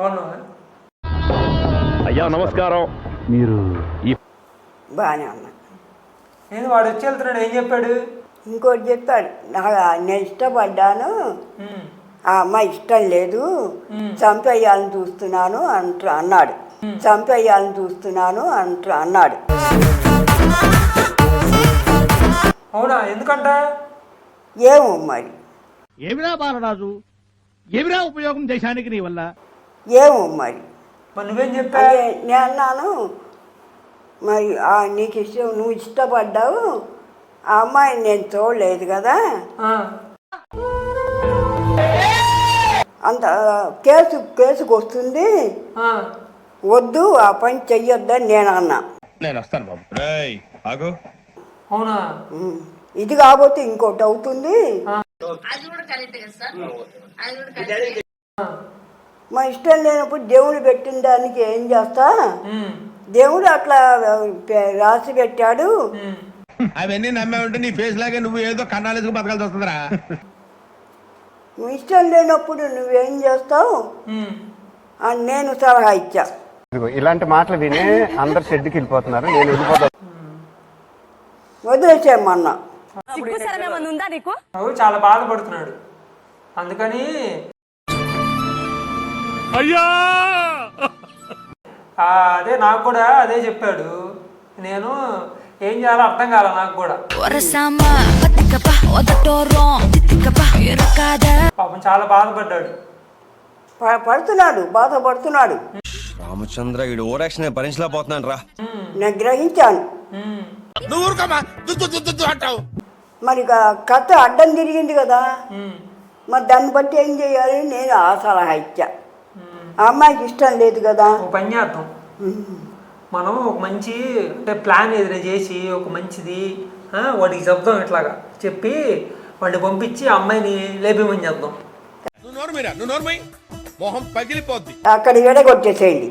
అవును. అయ్యా నమస్కారం. మీరు బాగానే ఉన్నా. నేను వాడు వచ్చి వెళ్తున్నాడు, ఏం చెప్పాడు? ఇంకోటి చెప్పాడు, నేను ఇష్టపడ్డాను, ఆ అమ్మాయి ఇష్టం లేదు, చంపేయాలని చూస్తున్నాను అన్నాడు. చంపేయాలని చూస్తున్నాను అన్నాడు. అవునా? ఎందుకంట? ఏమో మరి. ఏమిరా బాలరాజు, ఏమిరా ఉపయోగం దేశానికి నీ వల్ల? ఏమో మరి. మరి నువ్వేం చెప్పా? నేను అన్నాను, మరి నీకు ఇష్టం, నువ్వు ఇష్టపడ్డావు, ఆ అమ్మాయిని నేను చూడలేదు కదా, అంత కేసుకు వస్తుంది, వద్దు ఆ పని చెయ్యొద్దని నేను అన్నా. నేను వస్తాను బాబు. అవునా? ఇది కాకపోతే ఇంకోటి అవుతుంది. మా ఇష్టం లేనప్పుడు దేవుడు పెట్టిన దానికి ఏం చేస్తా, దేవుడు అట్లా రాసి పెట్టాడు. అవన్నీ నమ్మే ఉంటే నీ ఫేస్ లాగే నువ్వు ఏదో కన్నాలేసుకు బతకాల్సి వస్తుందిరా. నువ్వు ఇష్టం లేనప్పుడు నువ్వేం చేస్తావు అని నేను సలహా ఇచ్చా. ఇలాంటి మాటలు విని అందరు షెడ్కి వెళ్ళిపోతున్నారు. నేను వెళ్ళిపోతా, వదిలేసేయమన్నా. చాలా బాధపడుతున్నాడు, అందుకని అదే నాకు కూడా అదే చెప్పాడు. నేను ఏం చేయాలో అర్థం కాల నాకు కూడా. పాపం చాలా బాధపడ్డాడు, బాధపడుతున్నాడు. రామచంద్ర వీడు ఓరాక్షన్ భరించలేకపోతున్నాను రా. నేను గ్రహించాను. మరి కథ అడ్డం తిరిగింది కదా, మరి దాన్ని బట్టి ఏం చేయాలి నేను ఆ సలహా ఇచ్చా. ఆ అమ్మాయికి ఇష్టం లేదు కదా. ఒక పని చేద్దాం, మనం ఒక మంచి అంటే ప్లాన్ ఏదైనా చేసి ఒక మంచిది వాడికి చెప్దాం. ఇట్లాగా చెప్పి వాడిని పంపించి ఆ అమ్మాయిని లేపేమని చెప్దాం. అక్కడ ఎడగొట్టేసేయండి,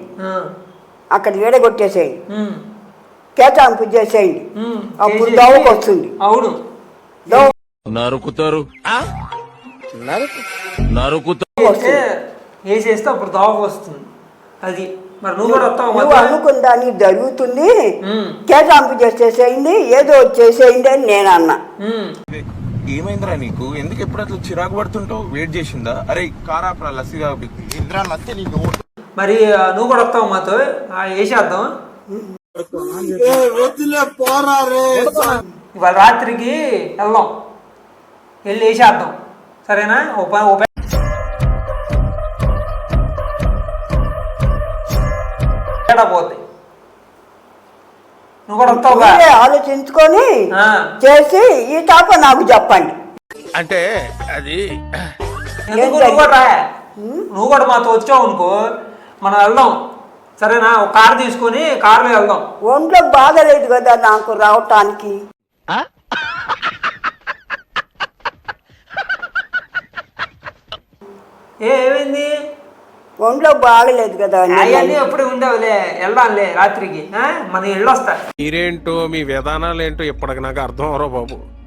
కేటాంపు చేసేయండి, అప్పుడు దోవకు వస్తుంది. అవును, నరుకుతారు వేసేస్తే అప్పుడు దోవకు వస్తుంది. అది మరి నువ్వు కూడా వస్తావు. నువ్వు అనుకున్న దానికి జరుగుతుంది, కేటాంపు చేసేసేయండి, ఏదో చేసేయండి అని నేను అన్నా. ఏమైందిరా నీకు? ఎందుకు ఎప్పుడు అట్లా చిరాకు పడుతుంటావు? వెయిట్ చేసిందా? అరే కారాపరా లస్సీగా మరి నువ్వు కూడా వస్తావు మాతో, వేసేద్దాం. ఇవాళ రాత్రికి వెళ్దాం, వెళ్ళి వేసేద్దాం. సరేనా? పోతాయి. నువ్వు కూడా వస్తావుగా? ఆలోచించుకొని చేసి ఈ తాప నాకు చెప్పండి. అంటే అది నువ్వు కూడా మాతో వచ్చావు అనుకో, మనం వెళ్దాం. సరేనా? ఒక కారు తీసుకొని కారులో వెళ్దాం. ఒంట్లో బాగలేదు కదా నాకు రావటానికి. ఏమైంది? ఒంట్లో బాగలేదు కదా. అవన్నీ ఎప్పుడు ఉండవులే, వెళ్దాంలే రాత్రికి. మన ఇళ్ళు వస్తా. మీరేంటో మీ విధానాలు ఏంటో ఇప్పటికి నాకు అర్థం అవరో బాబు.